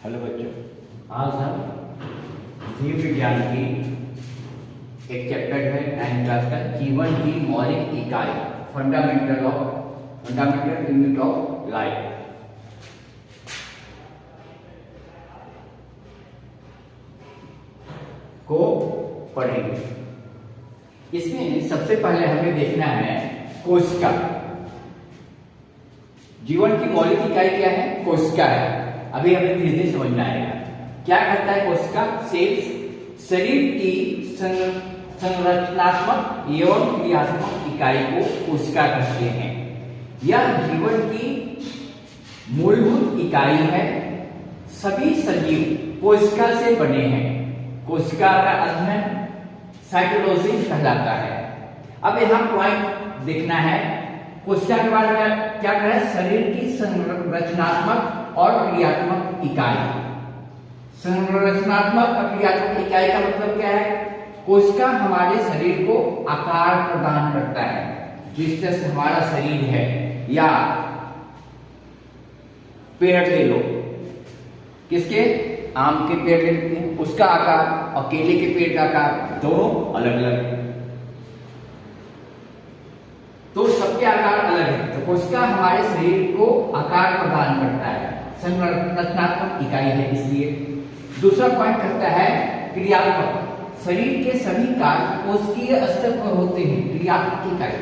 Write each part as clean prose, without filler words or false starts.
Hello बच्चों, आज हम जीव विज्ञान की एक चैप्टर है 9th क्लास का जीवन की मौलिक इकाई फंडामेंटल यूनिट ऑफ लाइफ को पढ़ेंगे। इसमें सबसे पहले हमें देखना है कोशिका। जीवन की मौलिक इकाई क्या है? कोशिका है। अभी हमें धीरे धीरे समझना आएगा क्या करता है कोशिका। सेल्स शरीर की संरचनात्मक एवं क्रियात्मक इकाई को कोशिका कहते हैं। यह जीवन की मूलभूत इकाई है। सभी सजीव कोशिका से बने हैं। कोशिका का अध्ययन साइटोलॉजी कहलाता है। अब यहाँ पॉइंट देखना है कोशिका के बारे में क्या कह रहा है। शरीर की संरचनात्मक और क्रियात्मक इकाई। संरचनात्मक और क्रियात्मक इकाई का मतलब क्या है? कोशिका हमारे शरीर को आकार प्रदान करता है। जिस तरह से हमारा शरीर है, या पेड़ ले लो, किसके? आम के पेड़ ले लेते हैं, उसका आकार और केले के पेड़ का आकार दोनों अलग अलग है, तो सबके आकार अलग है। तो कोशिका हमारे शरीर को आकार प्रदान करता है, संरचनात्मक इकाई है इसलिए। दूसरा पॉइंट कहता है क्रियात्मक। शरीर के सभी कार्य कोशिकीय स्तर पर होते हैं। क्रियात्मक इकाई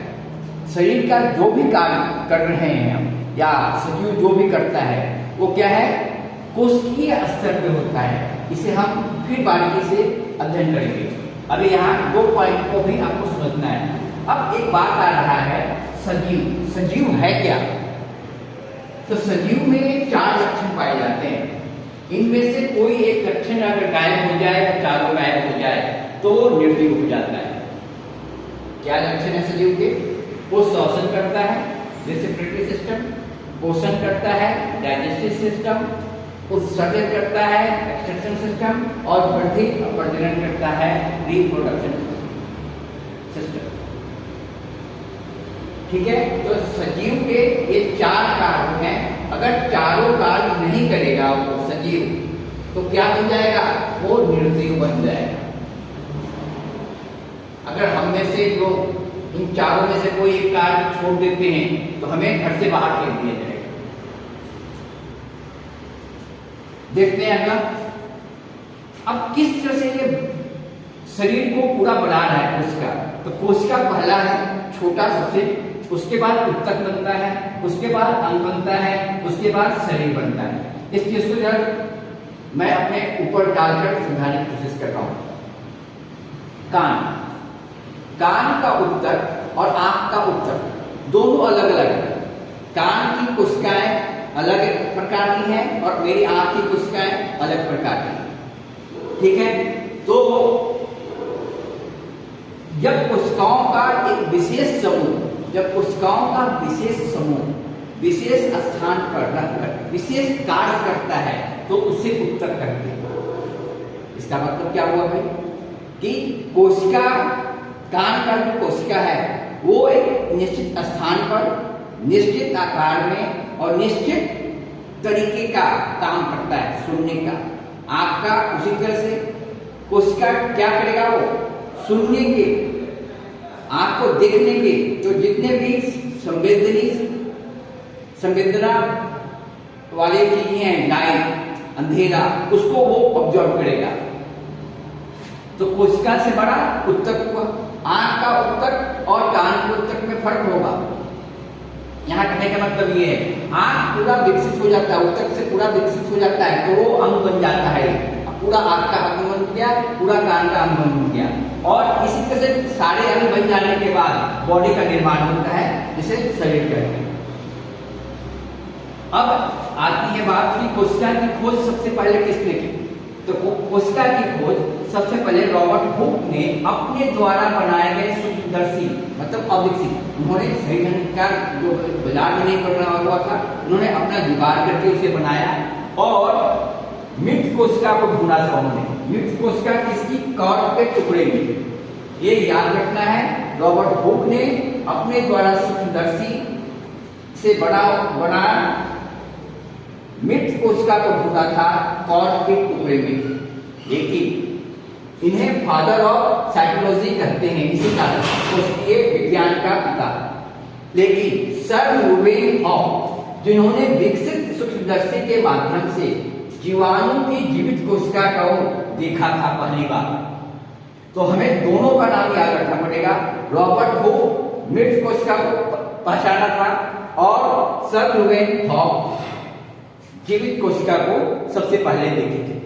शरीर का जो भी कार्य कर रहे हैं हम, या सजीव जो भी करता है वो क्या है? कोशिकीय स्तर पे होता है। इसे हम फिर बारीकी से अध्ययन करेंगे। अभी यहाँ दो पॉइंट को भी आपको समझना है। अब एक बात आ रहा है सजीव। सजीव है क्या? तो सजीव में 4 लक्षण पाए जाते हैं। इनमें से कोई एक लक्षण अगर गायब हो जाए या चारों गायब हो जाए तो निर्जीव हो जाता है। क्या लक्षण है सजीव के? वो श्वसन करता है, रेस्पिरेटरी सिस्टम, पोषण करता है, डाइजेस्टिव सिस्टम, उत्सर्जन करता है, एक्सक्रीशन सिस्टम, और वृद्धि और प्रजनन करता है, रिप्रोडक्शन सिस्टम। ठीक है, तो सजीव के ये 4 कार्य हैं। अगर चारों कार्य नहीं करेगा वो सजीव तो क्या बन जाएगा? वो निर्जीव बन जाएगा। अगर हम में से जो इन चारों में से कोई एक कार्य छोड़ देते हैं तो हमें घर से बाहर फेंक दिया जाएगा। देखते हैं अगला। अब किस तरह से ये शरीर को पूरा बना रहा है कोशिका। तो कोशिका पहला है छोटा सबसे, उसके बाद उत्तक बनता है, उसके बाद अंग बनता है, उसके बाद शरीर बनता है। इस चीज को जरा मैं अपने ऊपर डालकर समझाने की कोशिश कर रहा हूं। कान का उत्तक और आंख का उत्तक दोनों अलग अलग है। कान की कोशिकाएं अलग प्रकार की हैं और मेरी आंख की कोशिकाएं अलग प्रकार की हैं। ठीक है, तो जब कोशिकाओं का एक विशेष समूह, जब कोशिकाओं का विशेष समूह विशेष स्थान पर रहकर विशेष कार्य करता है तो उसे उत्तक कहते हैं। इसका मतलब क्या हुआ भाई? कि कोशिका, कान का जो कोशिका है वो एक निश्चित स्थान पर निश्चित आकार में और निश्चित तरीके का काम करता है, सुनने का। आंख का उसी तरह से कोशिका क्या करेगा? वो सुनने के, आंख को देखने के जो जितने भी संवेदना वाले चीजें हैं, लाइट, अंधेरा, उसको वो ऑब्जर्व करेगा। तो कोशिका से बड़ा उत्तक हुआ। आंख का उत्तक और कान के उत्तक में फर्क होगा। यहाँ कहने का मतलब ये है आंख पूरा विकसित हो जाता है, उत्तक से पूरा विकसित हो जाता है तो वो अंग बन जाता है। पूरा आंख का अंग बन गया, पूरा कान का अंग बन गया, और इसी तरह से सारे अंग बन जाने के बाद बॉडी का निर्माण होता है, जिसे शरीर कहते हैं। अब आती है बात कि कोशिका की खोज सबसे पहले किसने की? तो कोशिका की खोज सबसे पहले रॉबर्ट हुक ने अपने द्वारा बनाए गए सूक्ष्मदर्शी, मतलब अविकसित, उन्होंने सही ढंग का जो बाजार में नहीं पड़ा हुआ था, उन्होंने अपना जुगाड़ करके उसे बनाया और मृत कोशिका को ढूंढा था उन्होंने। मृत कोशिका किसकी? कॉर्क के टुकड़े में। ये याद रखना है, रॉबर्ट हुक ने अपने द्वारा सूक्ष्मदर्शी से बड़ा मृत कोशिका को ढूंढा था कॉर्क के टुकड़े में, लेकिन इन्हें फादर ऑफ साइकोलॉजी कहते हैं, इसी कारण कोशिकीय विज्ञान का पिता। लेकिन सर लुईस हॉक, जिन्होंने विकसित सूक्ष्मदर्शी के माध्यम से जीवाणु की जीवित कोशिका को देखा था पहली बार, तो हमें दोनों का नाम याद रखना पड़ेगा। रॉबर्ट हुक मृत कोशिका को पहचाना था और सर लुईस हॉक जीवित कोशिका को सबसे पहले देखे थे।